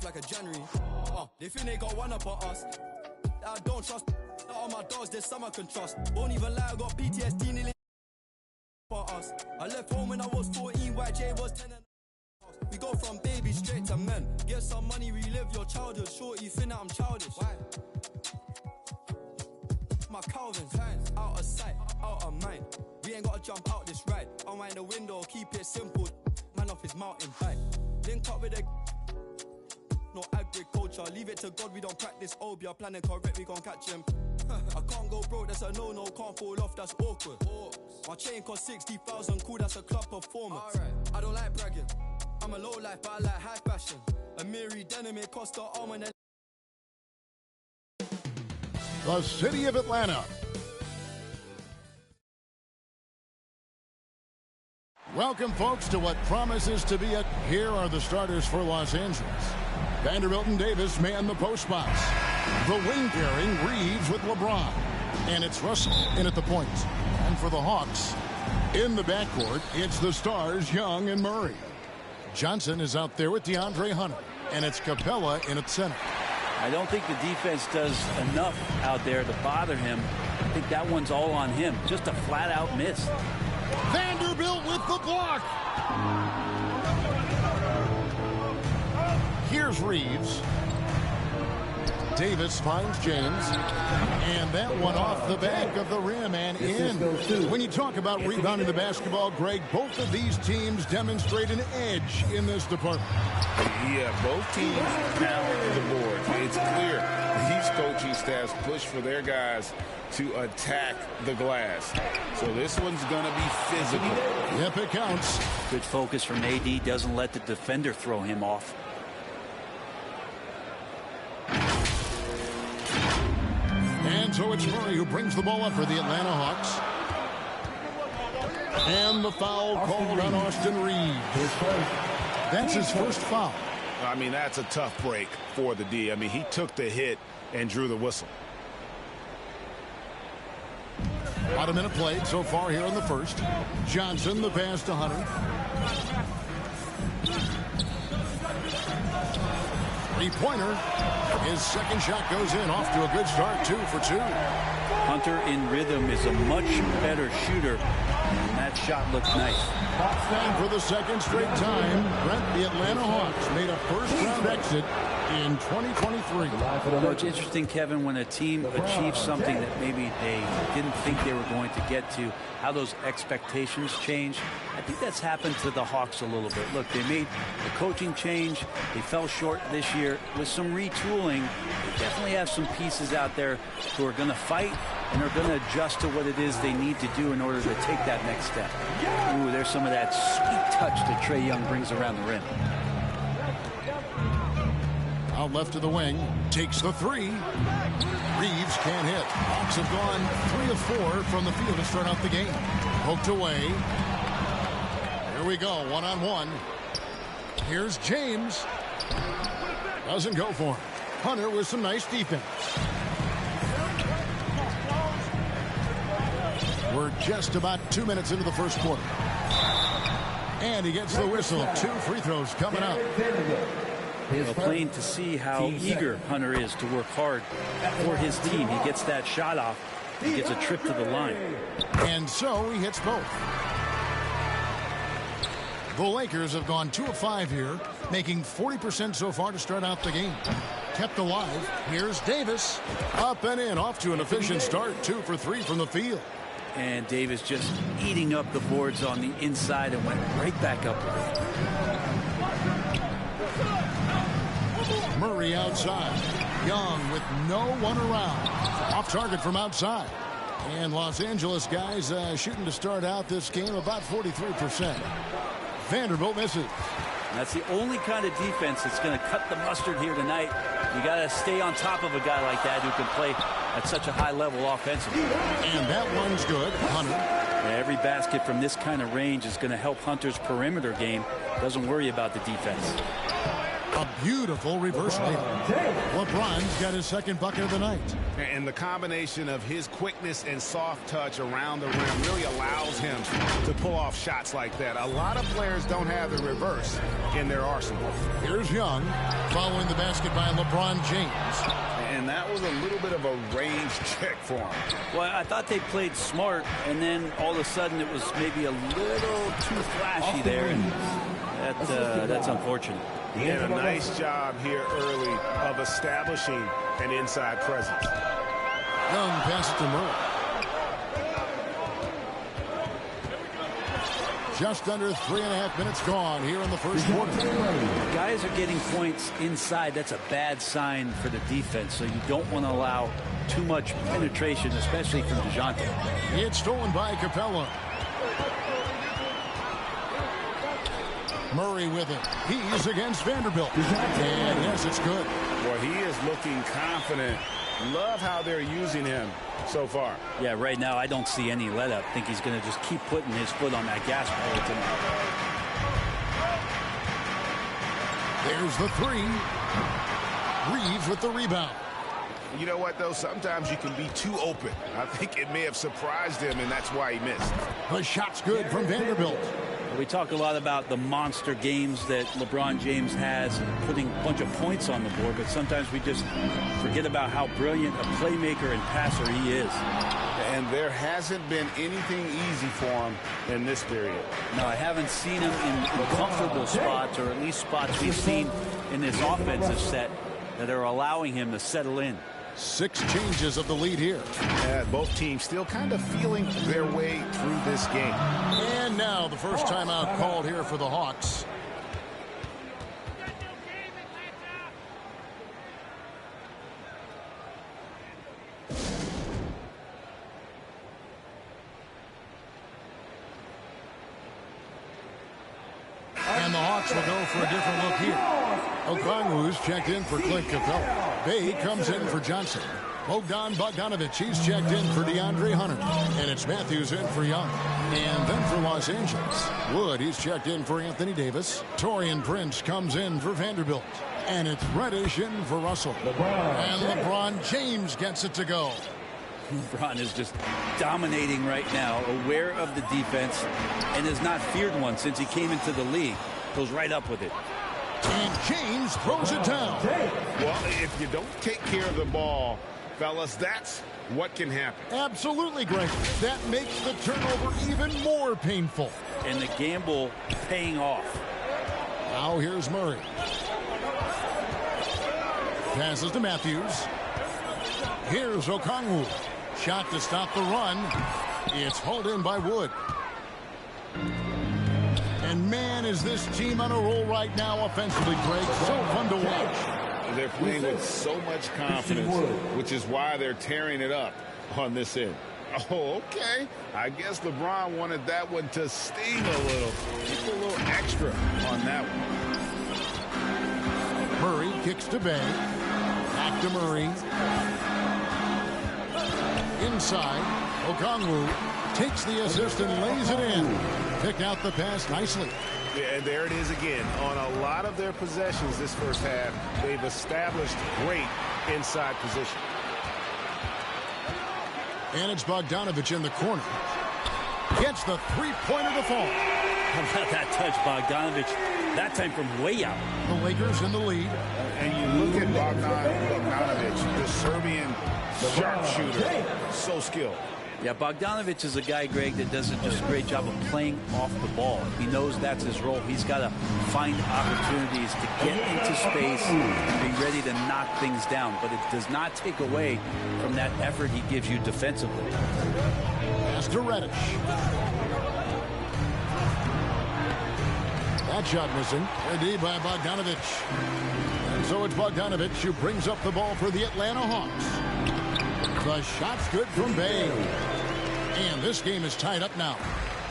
off like a January. They think they got one up on us. I don't trust. All my dogs, there's some I can trust. Won't even lie, I got PTSD nearly for us. I left home when I was 14, YJ was 10 and we go from babies straight to men. Get some money, relive your childhood. Shorty, think that I'm childish. Why? My Calvin's out of sight, out of mind. We ain't gotta jump out this ride. Unwind the window, keep it simple. Man off his mountain bike. Link up with a no agriculture. Leave it to God, we don't practice obia. Planning correct, we gon' catch him. I can't go broke, that's a no-no. Can't fall off, that's awkward. My chain cost 60,000, cool, that's a club performance. I don't like bragging. I'm a low life, but I like high fashion. A Miri denim, it cost her arm and the city of Atlanta. Welcome, folks, to what promises to be it. Here are the starters for Los Angeles. Vanderbilt and Davis man the post spots. The wing pairing, Reeves with LeBron. And it's Russell in at the point. And for the Hawks, in the backcourt, it's the stars, Young and Murray. Johnson is out there with DeAndre Hunter. And it's Capella in at center. I don't think the defense does enough out there to bother him. I think that one's all on him. Just a flat-out miss. Vanderbilt with the block. Here's Reeves. Davis finds James. And that one off the back of the rim and in. When you talk about rebounding the basketball, Greg, both of these teams demonstrate an edge in this department. Yeah, both teams pound the board. It's clear these coaching staffs push for their guys to attack the glass. So this one's going to be physical. Yep, it counts. Good focus from AD. Doesn't let the defender throw him off. And so it's Murray who brings the ball up for the Atlanta Hawks. And the foul called on Austin Reeves. That's his first foul. I mean, that's a tough break for the D. I mean, he took the hit and drew the whistle. About a minute played so far here in the first. Johnson, the pass to Hunter. Three-pointer. His second shot goes in. Off to a good start, 2 for 2. Hunter in rhythm is a much better shooter. And that shot looked nice. And for the second straight time, Brent, the Atlanta Hawks made a first-round exit in 2023. Well, it's interesting, Kevin, when a team achieves something that maybe they didn't think they were going to get to, how those expectations change. I think that's happened to the Hawks a little bit. Look, they made the coaching change. They fell short this year. With some retooling, they definitely have some pieces out there who are going to fight and are going to adjust to what it is they need to do in order to take that next step. Ooh, there's some of that sweet touch that Trae Young brings around the rim. Out left to the wing, takes the three. Reeves can't hit. Hawks have gone 3 of 4 from the field to start out the game. Poked away. Here we go, one-on-one. Here's James. Doesn't go for him. Hunter with some nice defense. We're just about 2 minutes into the first quarter. And he gets the whistle. 2 free throws coming up. Well, plain to see how eager Hunter is to work hard for his team. He gets that shot off. He gets a trip to the line. And so he hits both. The Lakers have gone 2 of 5 here, making 40% so far to start out the game. Kept alive. Here's Davis. Up and in. Off to an efficient start. 2 for 3 from the field. And Davis just eating up the boards on the inside and went right back up with it. Murray outside. Young with no one around. Off target from outside. And Los Angeles guys shooting to start out this game about 43%. Vanderbilt misses. And that's the only kind of defense that's going to cut the mustard here tonight. You got to stay on top of a guy like that who can play at such a high level offensively. And that one's good. Hunter. Every basket from this kind of range is going to help Hunter's perimeter game. Doesn't worry about the defense. A beautiful reverse layup. LeBron's got his second bucket of the night. And the combination of his quickness and soft touch around the rim really allows him to pull off shots like that. A lot of players don't have the reverse in their arsenal. Here's Young following the basket by LeBron James. And that was a little bit of a range check for him. Well, I thought they played smart, and then all of a sudden it was maybe a little too flashy there, and that's unfortunate. He had a nice job here early of establishing an inside presence. Young passes to Murray. Just under 3.5 minutes gone here in the first quarter. Guys are getting points inside. That's a bad sign for the defense, so you don't want to allow too much penetration, especially from DeJounte. It's stolen by Capella. Murray with it. He's against Vanderbilt. And yes, it's good. Well, he is looking confident. Love how they're using him so far. Yeah, right now I don't see any let up. I think he's going to just keep putting his foot on that gas pedal tonight. There's the three. Reeves with the rebound. You know what, though? Sometimes you can be too open. I think it may have surprised him, and that's why he missed. The shot's good from Vanderbilt. We talk a lot about the monster games that LeBron James has, putting a bunch of points on the board, but sometimes we just forget about how brilliant a playmaker and passer he is. And there hasn't been anything easy for him in this period. No, I haven't seen him in comfortable spots, or at least spots we've seen in this offensive set that are allowing him to settle in. 6 changes of the lead here. Both teams still kind of feeling their way through this game. And now the first timeout called here for the Hawks. And the Hawks will go for a different look here. Okongwu's checked in for Clint Capella. Bay comes in for Johnson. Bogdanovich, he's checked in for DeAndre Hunter. And it's Matthews in for Young. And then for Los Angeles, Wood, he's checked in for Anthony Davis. Taurean Prince comes in for Vanderbilt. And it's Reddish in for Russell. And LeBron James gets it to go. LeBron is just dominating right now, aware of the defense, and has not feared one since he came into the league. Goes right up with it. And James throws it down. Well, if you don't take care of the ball, fellas, that's what can happen. Absolutely, Greg. That makes the turnover even more painful. And the gamble paying off. Now here's Murray. Passes to Matthews. Here's Okongwu. Shot to stop the run. It's hauled in by Wood. And man, is this team on a roll right now offensively, Greg. So fun to watch. They're playing with so much confidence, which is why they're tearing it up on this end. Oh, okay. I guess LeBron wanted that one to sting a little. Just a little extra on that one. Murray kicks to Bay. Back to Murray. Inside. Okongwu takes the assist and lays it in. Picked out the pass nicely. Yeah, and there it is again. On a lot of their possessions this first half, they've established great inside position. And it's Bogdanovich in the corner. Gets the three-pointer to fall. How about that touch, Bogdanovich? That time from way out. The Lakers in the lead. And you look at Bogdanovich, the Serbian sharpshooter, so skilled. Yeah, Bogdanovich is a guy, Greg, that does just a great job of playing off the ball. He knows that's his role. He's got to find opportunities to get into space and be ready to knock things down. But it does not take away from that effort he gives you defensively. Pass to Reddish. That shot missing. Indeed by Bogdanovich. And so it's Bogdanovich who brings up the ball for the Atlanta Hawks. The shot's good from Bay. And this game is tied up now.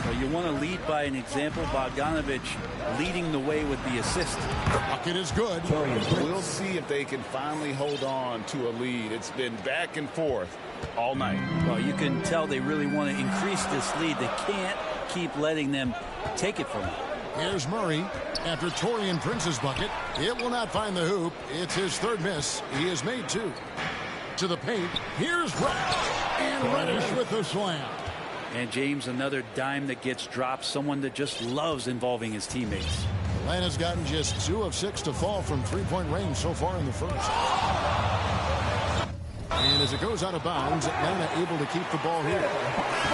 Well, you want to lead by an example. Bogdanovich leading the way with the assist. The bucket is good. We'll see if they can finally hold on to a lead. It's been back and forth all night. Well, you can tell they really want to increase this lead. They can't keep letting them take it from them. Here's Murray after Torian Prince's bucket. It will not find the hoop. It's his third miss. He has made 2. To the paint. Here's Reddish. And Reddish with the slam. And James, another dime that gets dropped. Someone that just loves involving his teammates. Atlanta's gotten just 2 of 6 to fall from three-point range so far in the first. And as it goes out of bounds, Atlanta able to keep the ball here.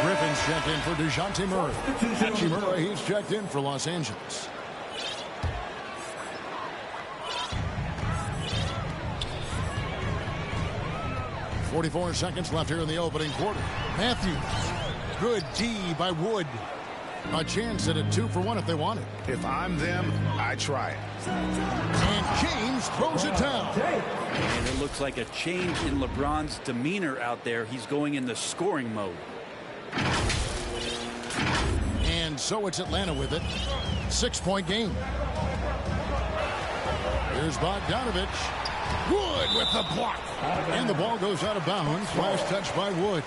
Griffin's checked in for DeJounte Murray. Hachimura, he's checked in for Los Angeles. .44 seconds left here in the opening quarter. Matthews. Good D by Wood. A chance at a 2-for-1 if they want it. If I'm them, I try it. And James throws it down. And it looks like a change in LeBron's demeanor out there. He's going in the scoring mode. And so it's Atlanta with it. 6-point game. Here's Bogdanovich. Wood with the block. And the ball goes out of bounds. Last touch by Wood.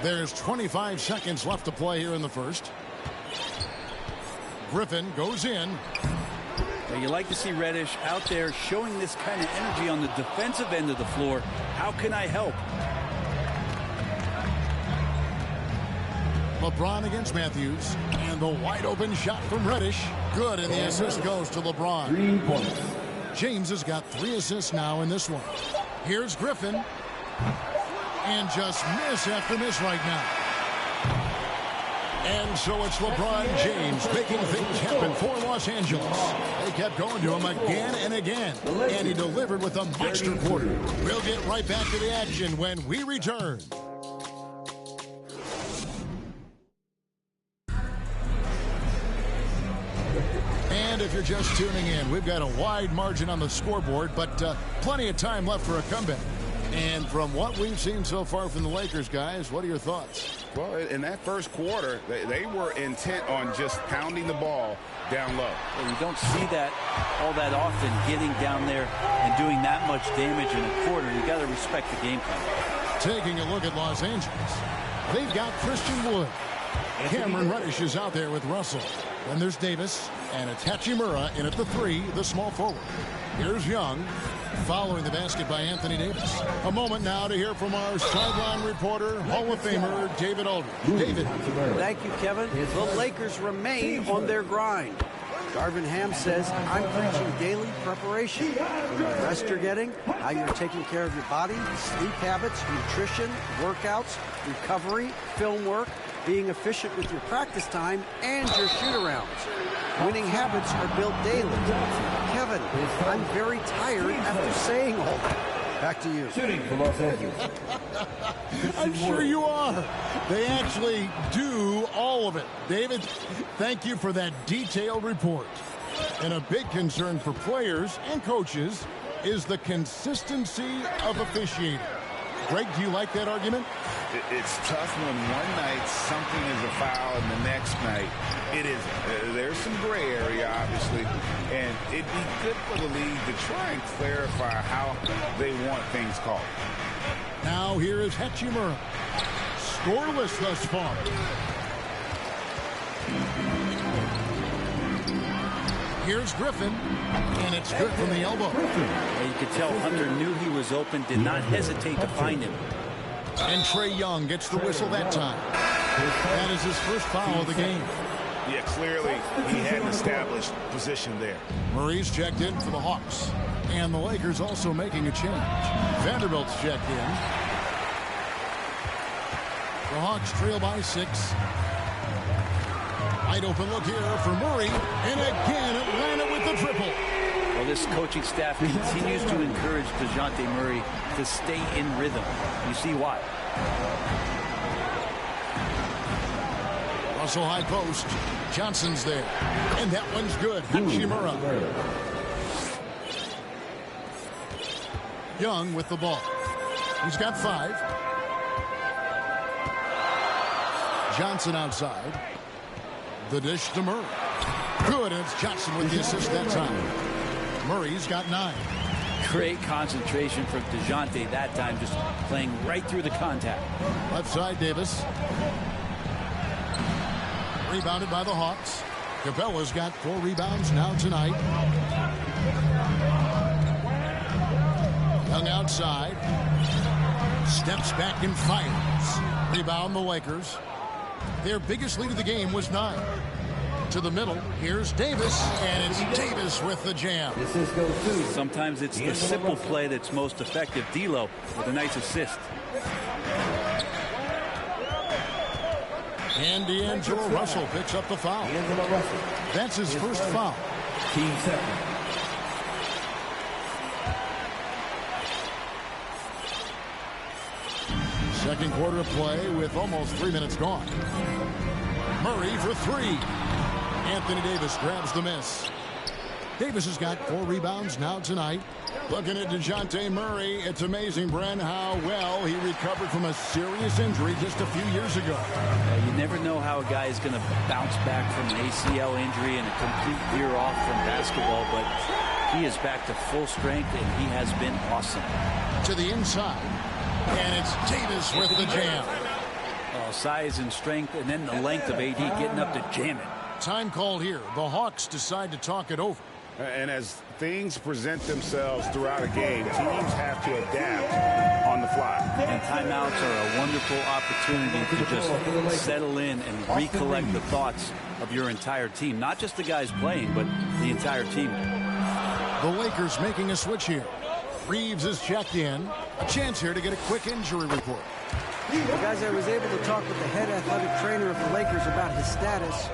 There's 25 seconds left to play here in the first. Griffin goes in. Well, you like to see Reddish out there showing this kind of energy on the defensive end of the floor. How can I help? LeBron against Matthews. And the wide open shot from Reddish. Good, and the assist goes to LeBron. 3 points. James has got 3 assists now in this one. Here's Griffin. And just miss after miss right now. And so it's LeBron James making things happen for Los Angeles. They kept going to him again and again. And he delivered with a monster quarter. We'll get right back to the action when we return. And if you're just tuning in, we've got a wide margin on the scoreboard, but plenty of time left for a comeback. And from what we've seen so far from the Lakers, guys, what are your thoughts? Well, in that first quarter, they were intent on just pounding the ball down low. Well, you don't see that all that often, getting down there and doing that much damage in a quarter. You got to respect the game plan. Taking a look at Los Angeles, they've got Christian Wood. Cameron Reddish is out there with Russell. Then there's Davis, and it's Hachimura in at the 3, the small forward. Here's Young. Following the basket by Anthony Davis. A moment now to hear from our sideline reporter, Hall of Famer David Aldridge. David. Thank you, Kevin. The Lakers remain on their grind. Darvin Ham says, I'm preaching daily preparation. From the rest you're getting, how you're taking care of your body, sleep habits, nutrition, workouts, recovery, film work, being efficient with your practice time, and your shoot-arounds. Winning habits are built daily. Kevin, I'm very tired after saying all that. Back to you. Shooting for Los Angeles. I'm sure you are. They actually do all of it. David, thank you for that detailed report. And a big concern for players and coaches is the consistency of officiating. Greg, do you like that argument? It's tough when one night something is a foul and the next night it isn't. There's some gray area, obviously, and it'd be good for the league to try and clarify how they want things called. Now here is Hachimura. Scoreless thus far. Here's Griffin, and it's good from the elbow. And you could tell Hunter knew he was open, did not hesitate to find him. And Trae Young gets the whistle that time. That is his first foul of the game. Yeah, clearly he had an established position there. Murray's checked in for the Hawks. And the Lakers also making a change. Vanderbilt's checked in. The Hawks trail by 6. Wide open look here for Murray. And again, Atlanta with the triple. Well, this coaching staff continues to encourage DeJounte Murray to stay in rhythm. You see why. Russell high post. Johnson's there. And that one's good. Hachimura. Young with the ball. He's got 5. Johnson outside. The dish to Murray. Good, and it's Johnson with the assist that time. Murray's got 9. Great concentration from DeJounte that time, just playing right through the contact. Left side, Davis. Rebounded by the Hawks. Capella's got 4 rebounds now tonight. Young outside. Steps back and fires. Rebound the Lakers. Their biggest lead of the game was 9. To the middle, here's Davis, and it's Davis with the jam. Sometimes it's the simple play that's most effective. D'Lo with a nice assist. And D'Angelo Russell picks up the foul. That's his first foul. Team second. Second quarter of play with almost 3 minutes gone. Murray for 3. Anthony Davis grabs the miss. Davis has got 4 rebounds now tonight. Looking at DeJounte Murray, it's amazing, Bren, how well he recovered from a serious injury just a few years ago. You never know how a guy is going to bounce back from an ACL injury and a complete year off from basketball, but he is back to full strength, and he has been awesome. To the inside, and it's Davis with the jam. Size and strength, and then the length of AD getting up to jam it. Time called here. The Hawks decide to talk it over. And as things present themselves throughout a game, teams have to adapt on the fly. And timeouts are a wonderful opportunity to just settle in and recollect the thoughts of your entire team. Not just the guys playing, but the entire team. The Lakers making a switch here. Reeves is checked in. A chance here to get a quick injury report. Well, guys, I was able to talk with the head athletic trainer of the Lakers about his status.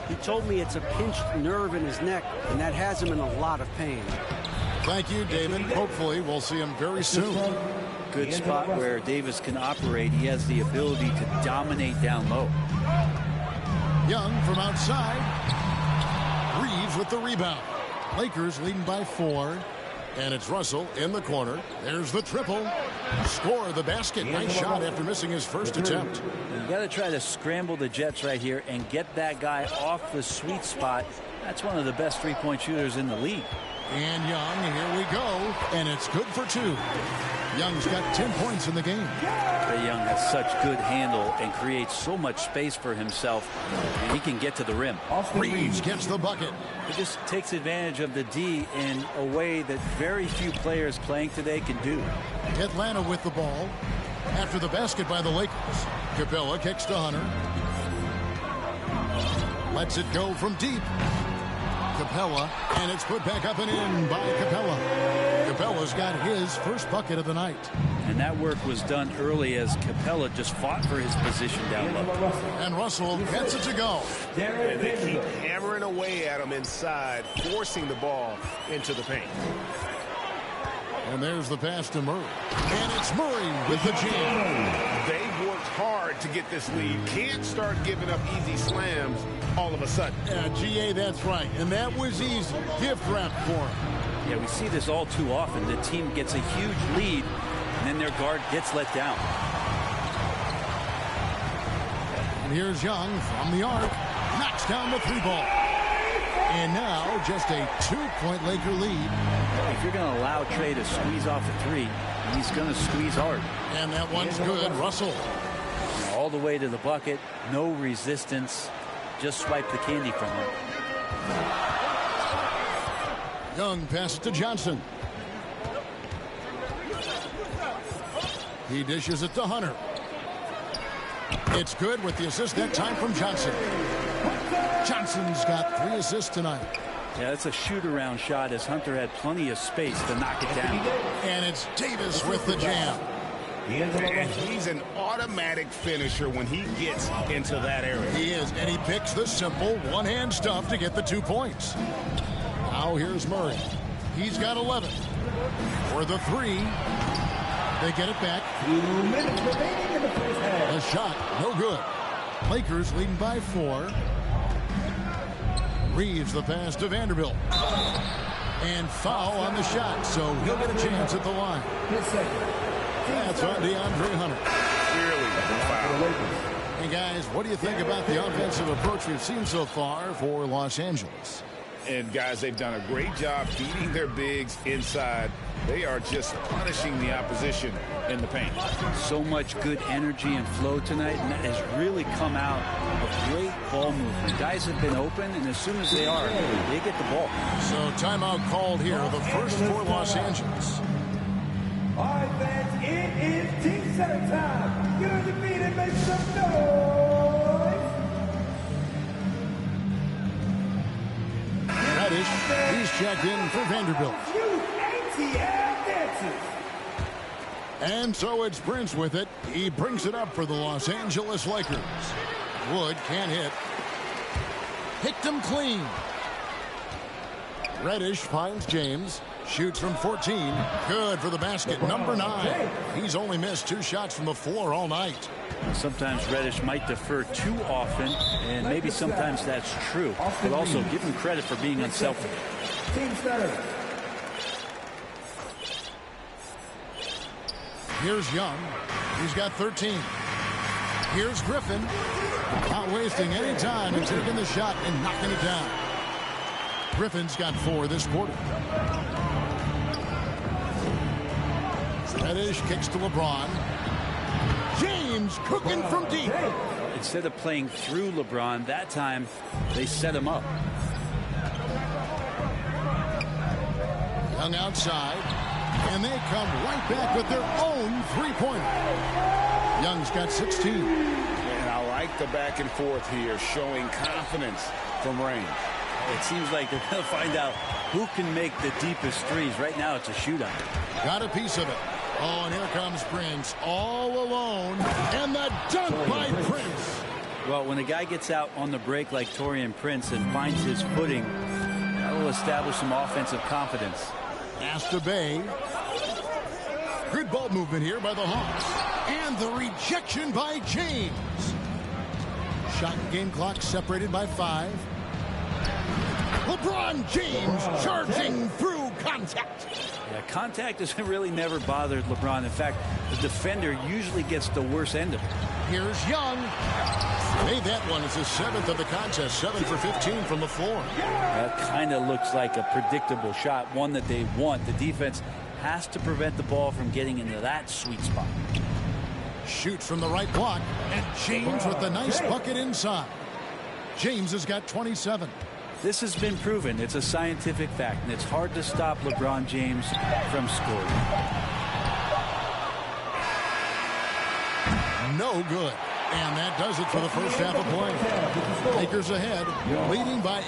He told me it's a pinched nerve in his neck, and that has him in a lot of pain. Thank you, David. Hopefully, we'll see him very soon. Good spot where Davis can operate. He has the ability to dominate down low. Young from outside. Reeves with the rebound. Lakers leading by 4. And it's Russell in the corner. There's the triple. Score the basket. Nice shot after missing his first attempt. You got to try to scramble the Jets right here and get that guy off the sweet spot. That's one of the best three-point shooters in the league. And Young, here we go. And it's good for 2. Young's got 10 points in the game. Young has such good handle and creates so much space for himself, and he can get to the rim. Reeves gets the bucket. He just takes advantage of the D in a way that very few players playing today can do. Atlanta with the ball. After the basket by the Lakers. Capella kicks to Hunter. Lets it go from deep. Capella, and it's put back up and in by Capella. Capella's got his first bucket of the night. And that work was done early as Capella just fought for his position down low. And Russell gets it to go. And they keep hammering away at him inside, forcing the ball into the paint. And there's the pass to Murray. And it's Murray with the jam. They've worked hard to get this lead. Can't start giving up easy slams all of a sudden. Yeah, GA, that's right. And that was easy. Gift wrap for him. Yeah, we see this all too often. The team gets a huge lead, and then their guard gets let down. And here's Young from the arc. Knocks down the 3-ball. And now just a 2-point Laker lead. If you're going to allow Trey to squeeze off a 3, he's going to squeeze hard. And that one's good. Russell. All the way to the bucket. No resistance. Just swipe the candy from him. Young passes to Johnson. He dishes it to Hunter. It's good with the assist that time from Johnson. Johnson's got 3 assists tonight. Yeah, that's a shoot-around shot as Hunter had plenty of space to knock it down. And it's Davis with the jam. And he's an automatic finisher when he gets into that area. He is, and he picks the simple one-hand stuff to get the 2 points. Now here's Murray. He's got 11. For the 3. They get it back. 2 minutes remaining in the first half. A shot, no good. Lakers leading by 4. Reeves the pass to Vanderbilt. And foul on the shot, so he'll get a chance at the line. His second. That's on DeAndre Hunter. Clearly foul. And guys, what do you think about the offensive approach we've seen so far for Los Angeles? And guys, they've done a great job feeding their bigs inside. They are just punishing the opposition in the paint. So much good energy and flow tonight, and that has really come out of great ball movement. Guys have been open, and as soon as they are, they get the ball. So timeout called here, the first for Los Angeles. All right, fans, it is team center time. Get on your feet and make some noise. Reddish, he's checked in for Vanderbilt. ATL dancers. And so it's Prince with it. He brings it up for the Los Angeles Lakers. Wood can't hit. Picked him clean. Reddish finds James. Shoots from 14. Good for the basket. Number 9. He's only missed 2 shots from the floor all night. Sometimes Reddish might defer too often, and maybe sometimes that's true. But also give him credit for being unselfish. Team center. Here's Young. He's got 13. Here's Griffin. Not wasting any time and taking the shot and knocking it down. Griffin's got 4 this quarter. Reddish kicks to LeBron. James cooking from deep. Instead of playing through LeBron, that time they set him up. Young outside. And they come right back with their own three-pointer. Young's got 16. And I like the back and forth here, showing confidence from range. It seems like they're going to find out who can make the deepest threes. Right now, it's a shootout. Got a piece of it. Oh, and here comes Prince all alone. And the dunk by Prince. Well, when a guy gets out on the break like Taurean Prince and finds his footing, that will establish some offensive confidence. Asta Bay. Good ball movement here by the Hawks. And the rejection by James. Shot and game clock separated by 5. LeBron James charging through contact. Yeah, contact has really never bothered LeBron. In fact, the defender usually gets the worst end of it. Here's Young. Made that one. It's his 7th of the contest. 7 for 15 from the floor. That kind of looks like a predictable shot, one that they want. The defense has to prevent the ball from getting into that sweet spot. Shoots from the right block. And James with the nice bucket inside. James has got 27. This has been proven. It's a scientific fact, and it's hard to stop LeBron James from scoring. No good. And that does it for the first half of play. Lakers ahead, leading by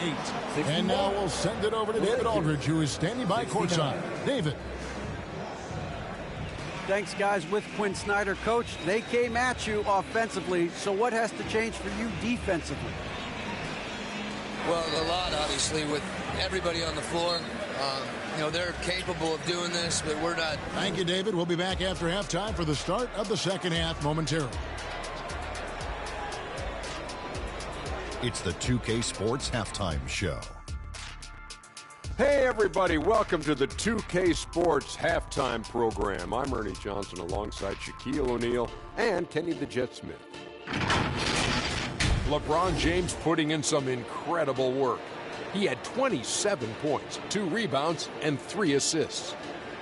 8. And now we'll send it over to David Aldridge, who is standing by courtside. David. Thanks, guys. With Quinn Snyder, Coach, they came at you offensively. So what has to change for you defensively? Well, a lot, obviously, with everybody on the floor. You know, they're capable of doing this, but we're not. Thank you, David. We'll be back after halftime for the start of the second half momentarily. It's the 2K Sports Halftime Show. Hey, everybody. Welcome to the 2K Sports Halftime Program. I'm Ernie Johnson alongside Shaquille O'Neal and Kenny the Jet Smith. LeBron James putting in some incredible work. He had 27 points, 2 rebounds, and 3 assists.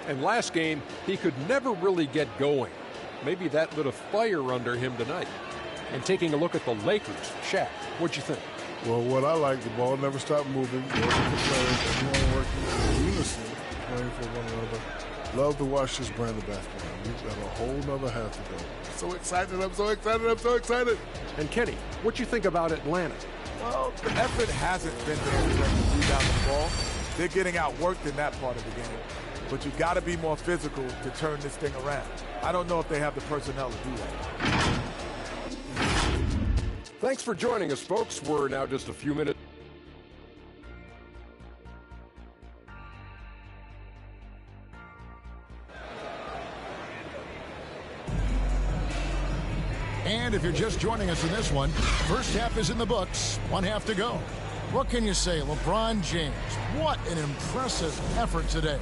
And last game, he could never really get going. Maybe that lit a fire under him tonight. And taking a look at the Lakers, Shaq, what'd you think? Well, what I like, the ball never stopped moving. Working for players, everyone working in unison, playing for one another. Love to watch this brand of basketball. We've got a whole nother half to go. So excited, I'm so excited, I'm so excited. And Kenny, what you think about Atlanta? Well, the effort hasn't been there in terms of rebounding the ball. They're getting outworked in that part of the game. But you've got to be more physical to turn this thing around. I don't know if they have the personnel to do that. Thanks for joining us, folks. We're now just a few minutes. And if you're just joining us in this one, first half is in the books. 1 half to go. What can you say? LeBron James, what an impressive effort today.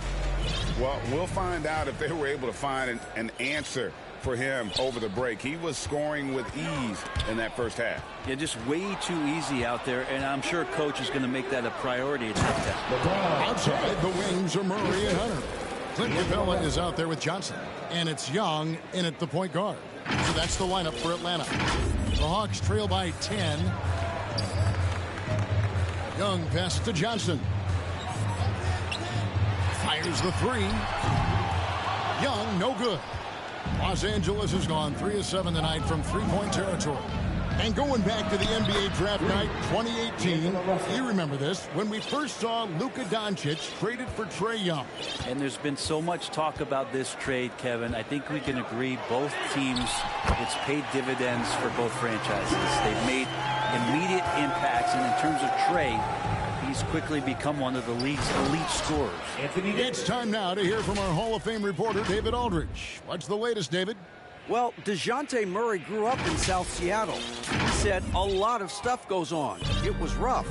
Well, we'll find out if they were able to find an answer for him over the break. He was scoring with ease in that first half. Yeah, just way too easy out there, and I'm sure Coach is going to make that a priority at halftime. Outside, the wings are Murray and Hunter. Clint Capella is out there with Johnson. And it's Young in at the point guard. So that's the lineup for Atlanta. The Hawks trail by 10. Young pass to Johnson. Fires the three. Young, no good. Los Angeles has gone 3 of 7 tonight from three-point territory. And going back to the NBA draft night 2018, you remember this, when we first saw Luka Doncic traded for Trae Young. And there's been so much talk about this trade, Kevin. I think we can agree both teams, it's paid dividends for both franchises. They've made immediate impacts, and in terms of Trae, he's quickly become one of the league's elite scorers. It's time now to hear from our Hall of Fame reporter, David Aldridge. What's the latest, David? Well, DeJounte Murray grew up in South Seattle. He said a lot of stuff goes on. It was rough.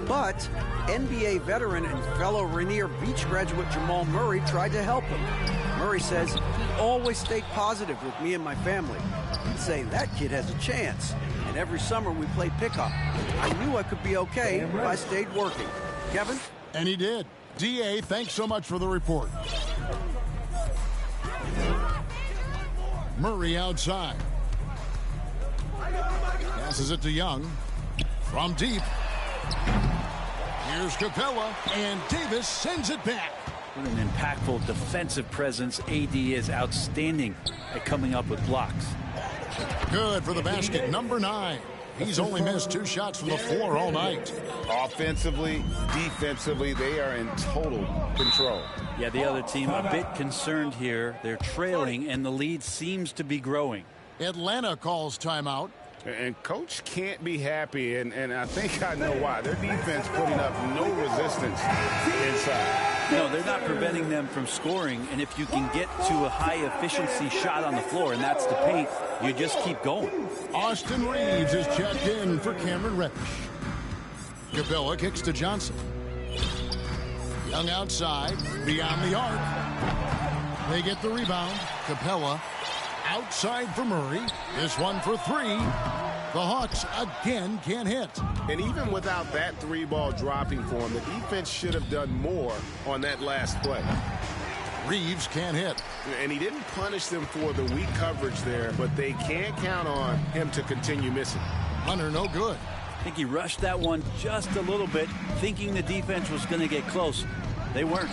But NBA veteran and fellow Rainier Beach graduate Jamal Murray tried to help him. Murray says he always stayed positive with me and my family. He'd say that kid has a chance. And every summer we played pickup. I knew I could be okay if I stayed working. Kevin? And he did. D.A., thanks so much for the report. Murray outside. Passes it to Young. From deep. Here's Capella, and Davis sends it back. What an impactful defensive presence. AD is outstanding at coming up with blocks. Good for the basket, number 9. He's only missed 2 shots from the floor all night. Offensively, defensively, they are in total control. Yeah, the other team a bit concerned here. They're trailing, and the lead seems to be growing. Atlanta calls timeout. And Coach can't be happy, and I think I know why. Their defense putting up no resistance inside. No, they're not preventing them from scoring, and if you can get to a high-efficiency shot on the floor, and that's the paint, you just keep going. Austin Reeves is checked in for Cameron Reddish. Capella kicks to Johnson. Young outside, beyond the arc. They get the rebound. Capella outside for Murray. This one for 3. The Hawks again can't hit. And even without that 3-ball dropping for him, the defense should have done more on that last play. Reeves can't hit. And he didn't punish them for the weak coverage there, but they can't count on him to continue missing. Hunter, no good. I think he rushed that one just a little bit, thinking the defense was going to get close. They weren't.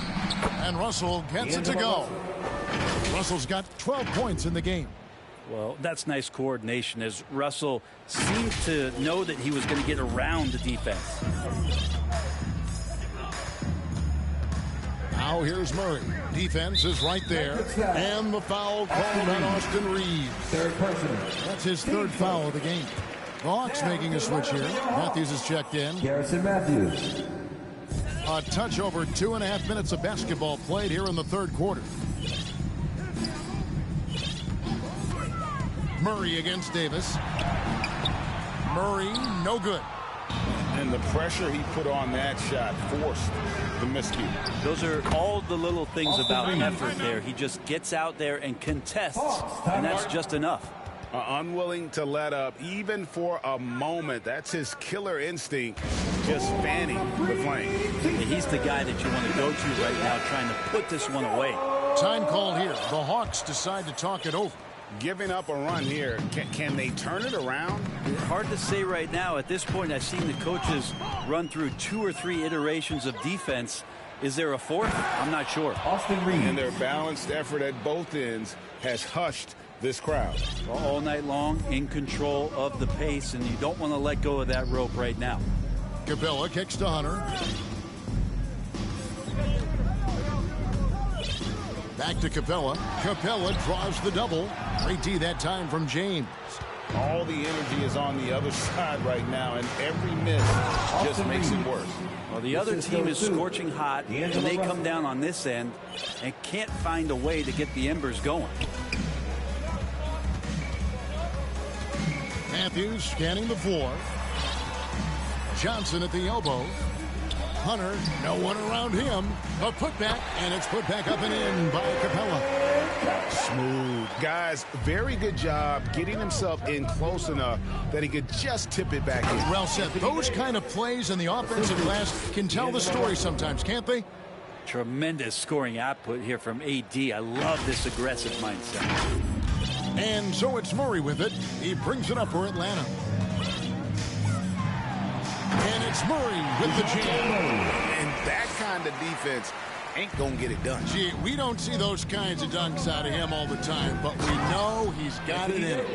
And Russell gets it to go. Russell's got 12 points in the game. Well, that's nice coordination, as Russell seemed to know that he was going to get around the defense. Now here's Murray. Defense is right there. And the foul called on Austin Reeves. Third person. That's his 3rd foul of the game. The Hawks making a switch here. Matthews is checked in. Garrison Matthews. A touch over 2.5 minutes of basketball played here in the 3rd quarter. Murray against Davis. Murray, no good. And the pressure he put on that shot forced the miscue. Those are all the little things about effort there. He just gets out there and contests, and that's just enough. Unwilling to let up, even for a moment. That's his killer instinct, just fanning the flame. He's the guy that you want to go to right now, trying to put this one away. Time call here. The Hawks decide to talk it over. Giving up a run here. Can they turn it around? Hard to say right now. At this point, I've seen the coaches run through 2 or 3 iterations of defense. Is there a 4th? I'm not sure. Austin Reeves. And their balanced effort at both ends has hushed this crowd. All night long, in control of the pace, and you don't want to let go of that rope right now. Capella kicks to Hunter. Back to Capella. Capella draws the double. Great D that time from James. All the energy is on the other side right now, and every miss just makes it worse. Well, the other team is scorching hot, and they come down on this end and can't find a way to get the embers going. Matthews scanning the floor. Johnson at the elbow. Hunter, no one around him. A putback, and it's put back up and in by Capella. Smooth. Guys, very good job getting himself in close enough that he could just tip it back in. Well said. Those kind of plays in the offensive glass can tell the story sometimes, can't they? Tremendous scoring output here from AD. I love this aggressive mindset. And so it's Murray with it. He brings it up for Atlanta. And it's Murray with the jam. And that kind of defense ain't going to get it done. Gee, we don't see those kinds of dunks out of him all the time, but we know he's got it in him.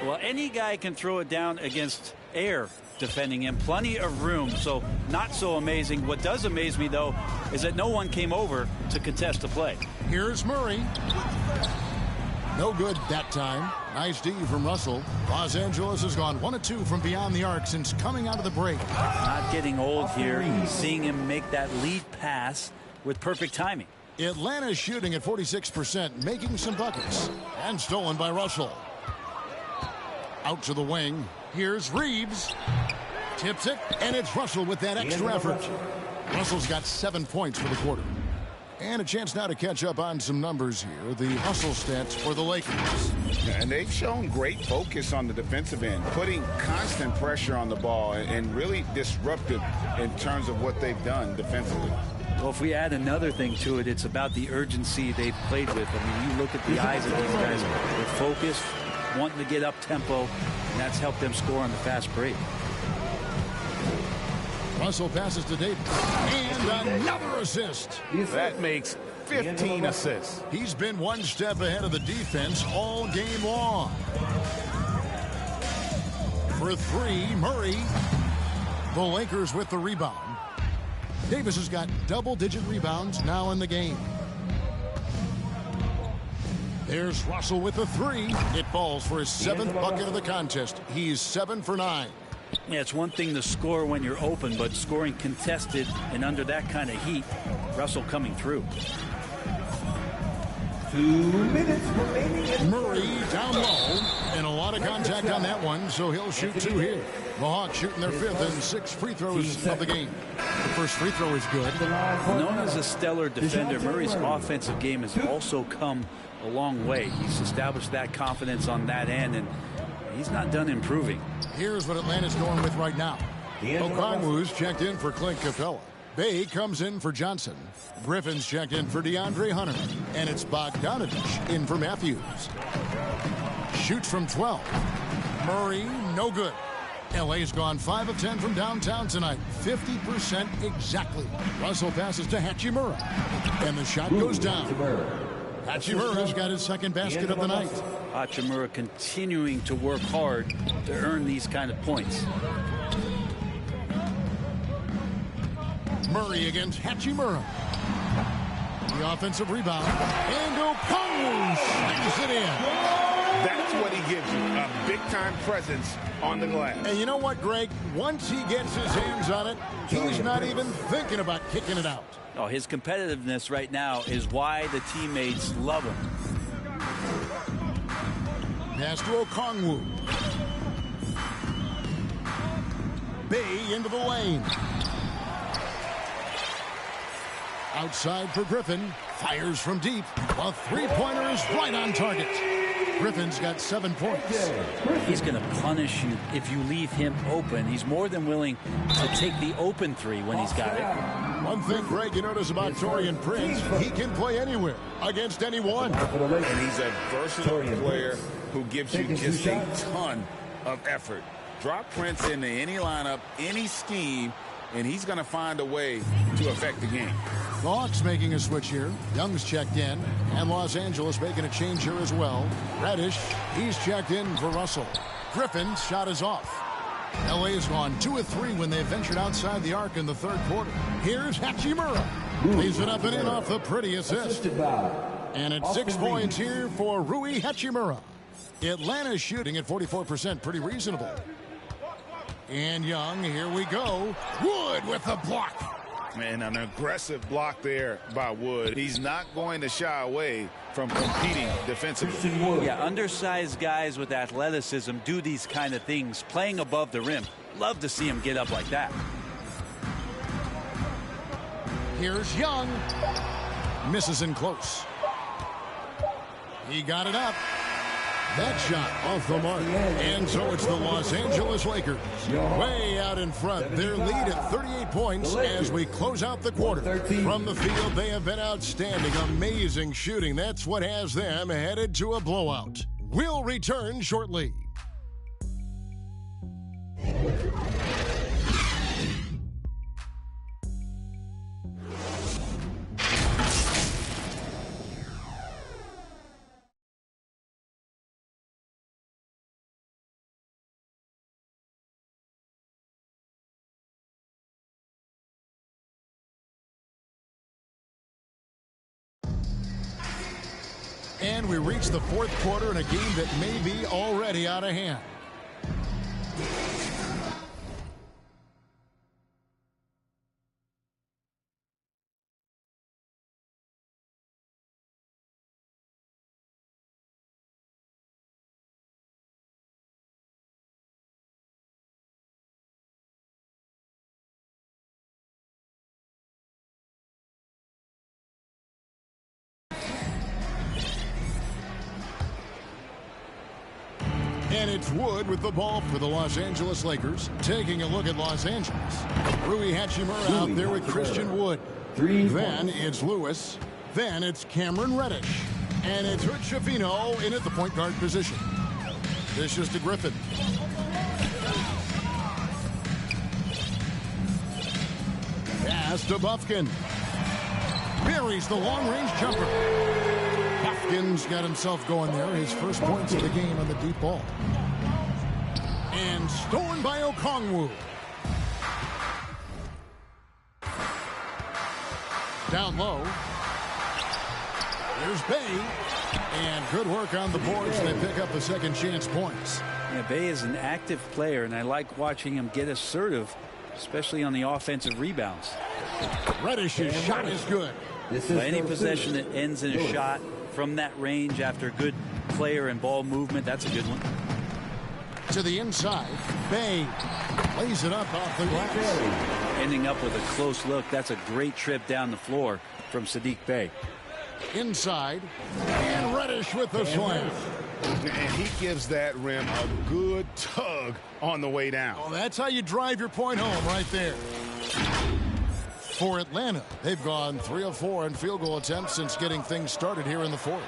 Well, any guy can throw it down against air defending him. Plenty of room, so not so amazing. What does amaze me, though, is that no one came over to contest the play. Here's Murray. No good that time. Nice D from Russell. Los Angeles has gone 1 of 2 from beyond the arc since coming out of the break. Not getting old here. Seeing him make that lead pass with perfect timing. Atlanta's shooting at 46%, making some buckets. And stolen by Russell. Out to the wing. Here's Reeves. Tips it, and it's Russell with that extra effort. Russell's got 7 points for the quarter. And a chance now to catch up on some numbers here. The hustle stats for the Lakers. And they've shown great focus on the defensive end, putting constant pressure on the ball and really disruptive in terms of what they've done defensively. Well, if we add another thing to it, it's about the urgency they've played with. I mean, you look at the eyes of these guys. They're focused, wanting to get up tempo, and that's helped them score on the fast break. Russell passes to Davis. And another assist. That makes 15 assists. He's been one step ahead of the defense all game long. For 3, Murray. The Lakers with the rebound. Davis has got double-digit rebounds now in the game. There's Russell with the 3. It falls for his 7th bucket of the contest. He's 7 for 9. Yeah, it's one thing to score when you're open, but scoring contested and under that kind of heat, Russell coming through. 2 minutes remaining. Murray down low, and a lot of contact on that one, so he'll shoot 2 here. The Hawks shooting their 5th and 6th free throws of the game. The first free throw is good. Known as a stellar defender, Murray's offensive game has also come a long way. He's established that confidence on that end, and he's not done improving. Here's what Atlanta's going with right now. Okongwu's checked in for Clint Capella. Bay comes in for Johnson. Griffin's checked in for DeAndre Hunter. And it's Bogdanovich in for Matthews. Shoots from 12. Murray, no good. LA's gone 5 of 10 from downtown tonight. 50% exactly. Russell passes to Hachimura. And the shot goes down. Hachimura's got his 2nd basket of the night. Hachimura continuing to work hard to earn these kind of points. Murray against Hachimura. The offensive rebound. And Okongwu slams it in. That's what he gives you, a big-time presence on the glass. And you know what, Greg? Once he gets his hands on it, he's not even thinking about kicking it out. Oh, his competitiveness right now is why the teammates love him. Pass to Okongwu. Bay into the lane. Outside for Griffin. Fires from deep. A 3-pointer is right on target. Griffin's got 7 points. He's going to punish you if you leave him open. He's more than willing to take the open 3 when he's got it. One thing, Greg, you notice about Taurean Prince, he can play anywhere against anyone. And he's a versatile player who gives you just a ton of effort. Drop Prince into any lineup, any scheme, and he's going to find a way to affect the game. The Hawks making a switch here. Young's checked in, and Los Angeles making a change here as well. Reddish, he's checked in for Russell. Griffin's shot is off. LA's gone 2 of 3 when they ventured outside the arc in the 3rd quarter. Here's Hachimura. Leaves it up and in off the pretty assist. And it's 6 points here for Rui Hachimura. Atlanta's shooting at 44%, pretty reasonable. And Young, here we go. Wood with the block. And an aggressive block there by Wood. He's not going to shy away from competing defensively. Yeah, undersized guys with athleticism do these kind of things, playing above the rim. Love to see him get up like that. Here's Young. Misses in close. He got it up. That shot off the mark. And so it's the Los Angeles Lakers way out in front. Their lead at 38 points as we close out the quarter. From the field, they have been outstanding. Amazing shooting. That's what has them headed to a blowout. We'll return shortly. And we reach the fourth quarter in a game that may be already out of hand. And it's Wood with the ball for the Los Angeles Lakers. Taking a look at Los Angeles. Rui Hachimura out there with Christian Wood. Then it's Lewis. Then it's Cameron Reddish. And it's Hood Schifino in at the point guard position. This is to Griffin. Pass to Bufkin. Buries the long-range jumper. Bufkin's got himself going there. His first points of the game on the deep ball. And stolen by Okongwu. Down low. Here's Bay. And good work on the boards. They pick up the second chance points. Yeah, Bay is an active player, and I like watching him get assertive, especially on the offensive rebounds. Reddish's shot is good. Any possession that ends in a shot from that range after good player and ball movement, that's a good one. To the inside, Bay lays it up off the glass. Ending up with a close look. That's a great trip down the floor from Saddiq Bey. Inside, and Reddish with the slam. And he gives that rim a good tug on the way down. Well, that's how you drive your point home right there. For Atlanta, they've gone 3 of 4 in field goal attempts since getting things started here in the fourth.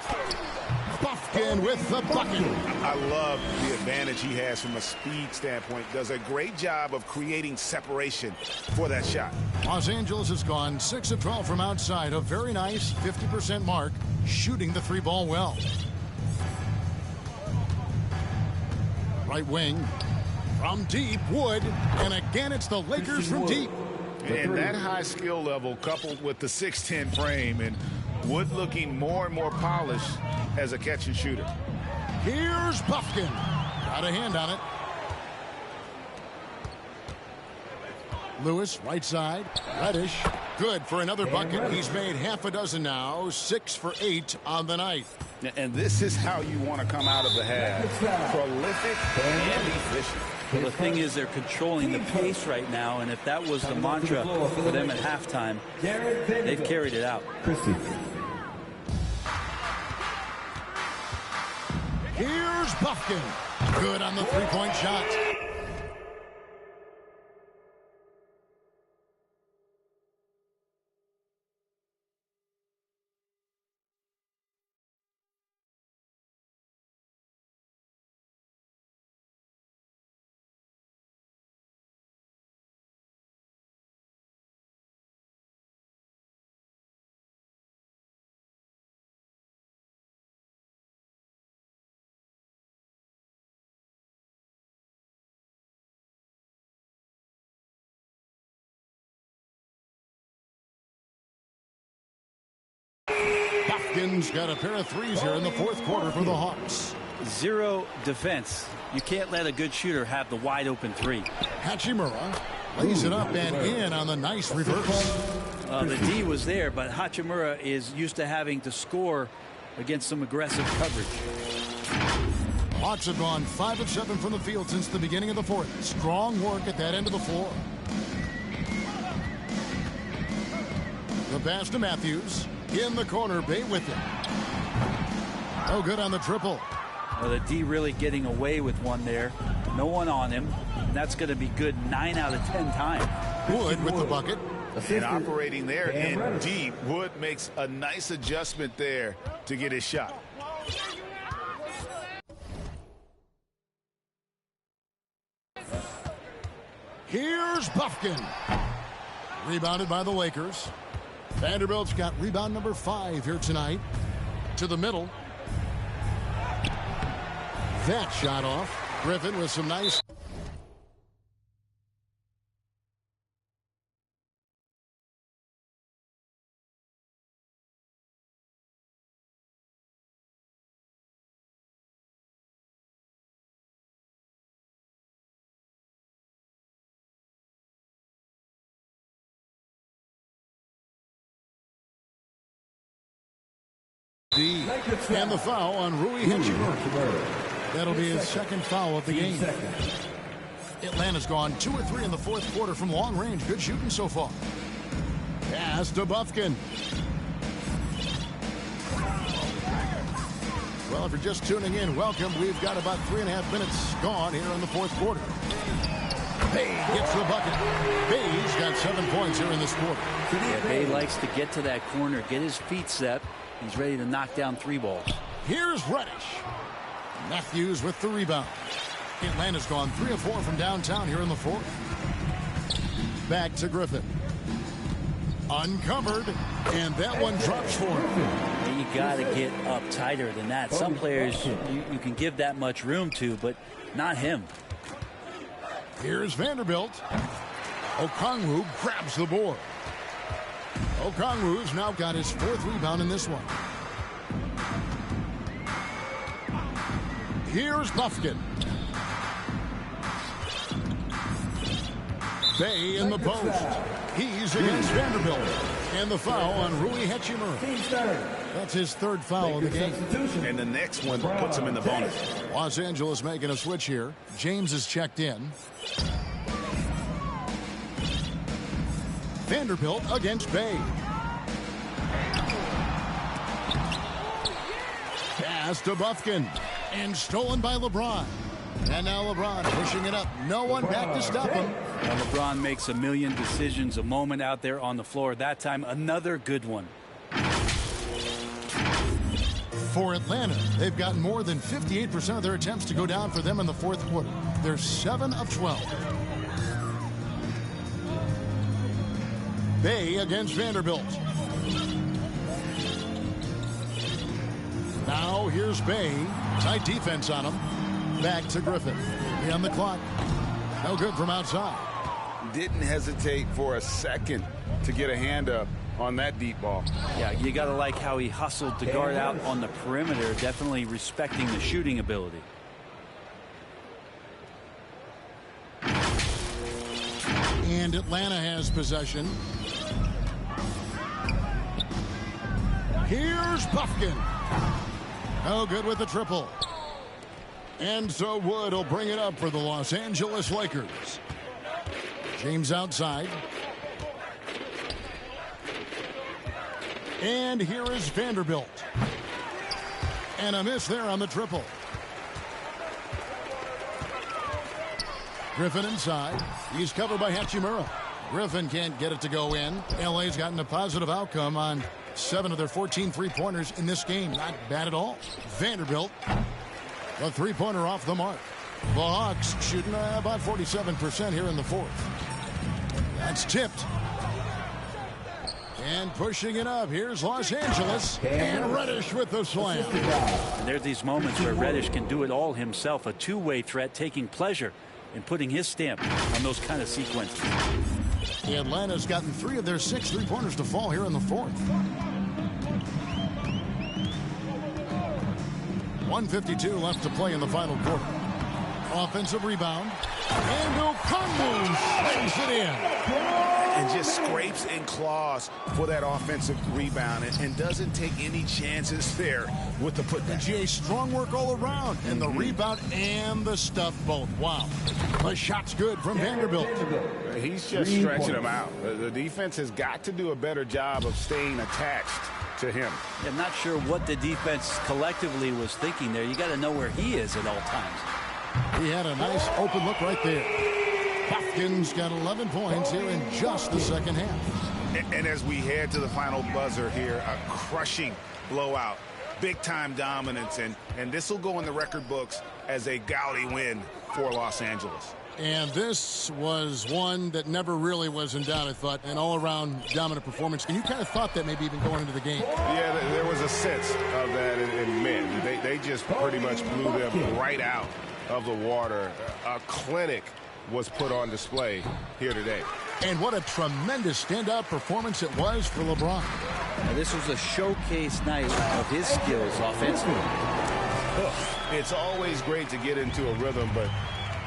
Bufkin with the bucket. I love the advantage he has from a speed standpoint. Does a great job of creating separation for that shot. Los Angeles has gone 6 of 12 from outside. A very nice 50% mark, shooting the 3-ball well. Right wing from deep, Wood. And again, it's the Lakers from deep. And that high skill level coupled with the 6'10 frame and Wood looking more and more polished as a catch and shooter. Here's Bufkin. Got a hand on it. Lewis, right side. Reddish, good for another bucket. He's made half a dozen now. 6 for 8 on the night. And this is how you want to come out of the half. Prolific and efficient. Well, the thing is, they're controlling the pace right now, and if that was the mantra for them at halftime, they've carried it out. Here's Bufkin. Good on the three-point shot. Bufkin's got a pair of threes here in the fourth quarter for the Hawks. Zero defense. You can't let a good shooter have the wide open three. Hachimura lays it up and in on the nice reverse. The D was there, but Hachimura is used to having to score against some aggressive coverage. Hawks have gone 5 of 7 from the field since the beginning of the fourth. Strong work at that end of the floor. The pass to Matthews. In the corner, Bay with it. Oh, good on the triple. Well, the D really getting away with one there. No one on him. And that's going to be good 9 out of 10 times. Wood with the bucket. And operating there in deep, Wood makes a nice adjustment there to get his shot. Here's Buffkin. Rebounded by the Lakers. Vanderbilt's got rebound number 5 here tonight. To the middle. That shot off. Griffin with some nice... And the foul on Rui Hachimura. That'll be his second foul of the game. Atlanta's gone 2 or 3 in the fourth quarter from long range. Good shooting so far. Pass to Buffkin. Well, if you're just tuning in, welcome. We've got about 3.5 minutes gone here in the fourth quarter. Bay gets the bucket. Bay's got 7 points here in this quarter. Yeah, Bay likes to get to that corner, get his feet set. He's ready to knock down 3 balls. Here's Reddish. Matthews with the rebound. Atlanta's gone 3 of 4 from downtown here in the fourth. Back to Griffin. Uncovered, and that one drops for him. You got to get up tighter than that. Some players you can give that much room to, but not him. Here's Vanderbilt. Okongwu grabs the board. Okongwu's now got his 4th rebound in this one. Here's Buffkin. Bay in the post. He's against Vanderbilt. And the foul on Rui Hachimura. That's his 3rd foul of the game. And the next one puts him in the bonus. Los Angeles making a switch here. James is checked in. Vanderbilt against Bay. Pass to Buffkin. And stolen by LeBron. And now LeBron pushing it up. No one back to stop him. Well, LeBron makes a million decisions a moment out there on the floor. That time, another good one. For Atlanta, they've gotten more than 58% of their attempts to go down for them in the fourth quarter. They're 7 of 12. Bay against Vanderbilt. Now here's Bay. Tight defense on him. Back to Griffin. On the clock. No good from outside. Didn't hesitate for a second to get a hand up on that deep ball. Yeah, you got to like how he hustled to guard out on the perimeter, definitely respecting the shooting ability. And Atlanta has possession. Here's Buffkin. No good with the triple. And so Wood will bring it up for the Los Angeles Lakers. James outside. And here is Vanderbilt. And a miss there on the triple. Griffin inside. He's covered by Hachimura. Griffin can't get it to go in. LA's gotten a positive outcome on 7 of their 14 three-pointers in this game. Not bad at all. Vanderbilt, a three-pointer off the mark. The Hawks shooting about 47% here in the fourth. That's tipped. And pushing it up. Here's Los Angeles. And Reddish with the slam. And there's these moments where Reddish can do it all himself. A two-way threat, taking pleasure in putting his stamp on those kind of sequences. Atlanta's gotten 3 of their 6 three-pointers to fall here in the fourth. 1:52 left to play in the final quarter. Offensive rebound. And Okongwu slams it in. And just scrapes and claws for that offensive rebound and doesn't take any chances there with the putback. Jay, strong work all around. And the rebound and the stuff both. Wow. The shot's good from Vanderbilt. He's just stretching them out. The defense has got to do a better job of staying attached to him. I'm not sure what the defense collectively was thinking there. You got to know where he is at all times. He had a nice open look right there. Hopkins got 11 points here in just the second half. And as we head to the final buzzer here, a crushing blowout, big-time dominance, and this will go in the record books as a gaudy win for Los Angeles. And this was one that never really was in doubt, I thought, an all-around dominant performance. And you kind of thought that maybe even going into the game. Yeah, there was a sense of that in men. They just pretty much blew them right out of the water. A clinic was put on display here today. And what a tremendous standout performance it was for LeBron. Now, this was a showcase night of his skills offensively. It's always great to get into a rhythm, but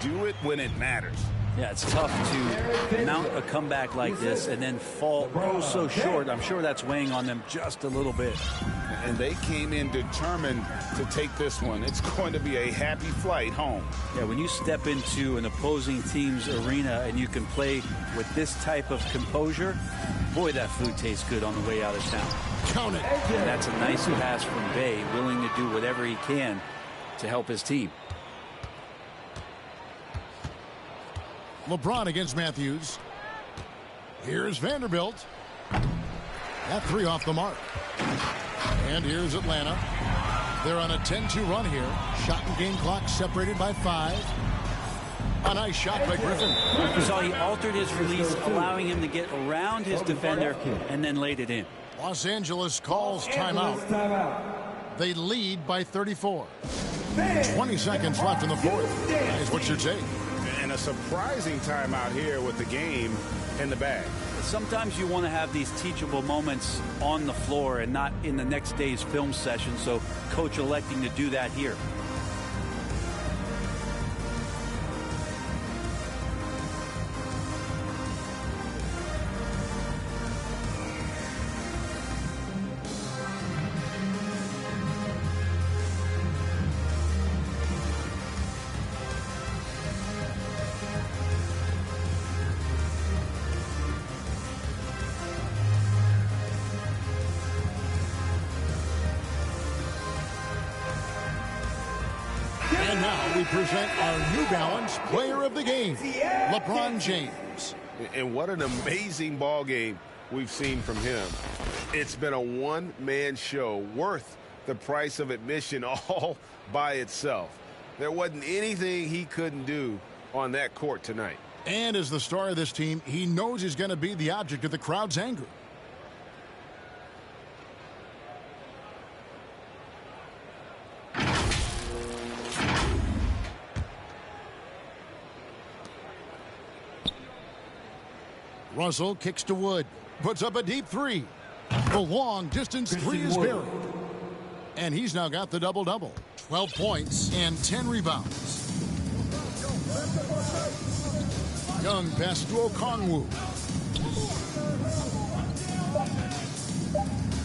do it when it matters. Yeah, it's tough to mount a comeback like this and then fall so short. I'm sure that's weighing on them just a little bit. And they came in determined to take this one. It's going to be a happy flight home. Yeah, when you step into an opposing team's arena and you can play with this type of composure, boy, that food tastes good on the way out of town. Count it. And that's a nice pass from Bay, willing to do whatever he can to help his team. LeBron against Matthews. Here's Vanderbilt. That three off the mark. And here's Atlanta. They're on a 10-2 run here. Shot and game clock separated by 5. A nice shot by Griffin. You saw he altered his release, allowing him to get around his defender and then laid it in. Los Angeles calls timeout. They lead by 34. 20 seconds left in the fourth. Guys, what's your take? And a surprising timeout here with the game in the bag. Sometimes you want to have these teachable moments on the floor and not in the next day's film session, so coach electing to do that here. And now we present our New Balance Player of the Game, LeBron James. And what an amazing ball game we've seen from him. It's been a one-man show worth the price of admission all by itself. There wasn't anything he couldn't do on that court tonight. And as the star of this team, he knows he's going to be the object of the crowd's anger. Russell kicks to Wood, puts up a deep three. The long distance three is buried. And he's now got the double-double. 12 points and 10 rebounds. Young pass to Okongwu.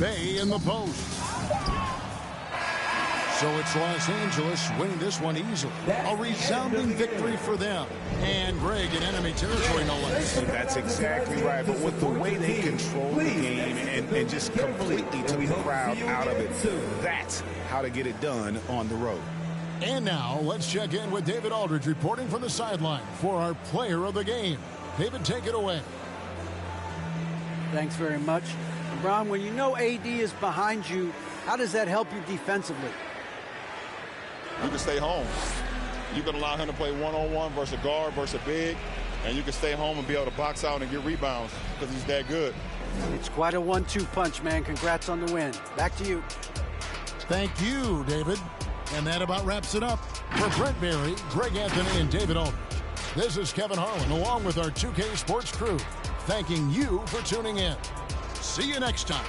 Bay in the post. So it's Los Angeles winning this one easily. A resounding victory for them. And Greg in enemy territory, no less. That's exactly right. But with the way they control the game and just completely took the crowd out of it, that's how to get it done on the road. And now let's check in with David Aldridge reporting from the sideline for our player of the game. David, take it away. Thanks very much. LeBron, when you know AD is behind you, how does that help you defensively? You can stay home. You can allow him to play one-on-one versus a guard versus a big, and you can stay home and be able to box out and get rebounds because he's that good. It's quite a 1-2 punch, man. Congrats on the win. Back to you. Thank you, David. And that about wraps it up. For Brent Berry, Greg Anthony, and David Aldridge, this is Kevin Harlan along with our 2K Sports crew, thanking you for tuning in. See you next time.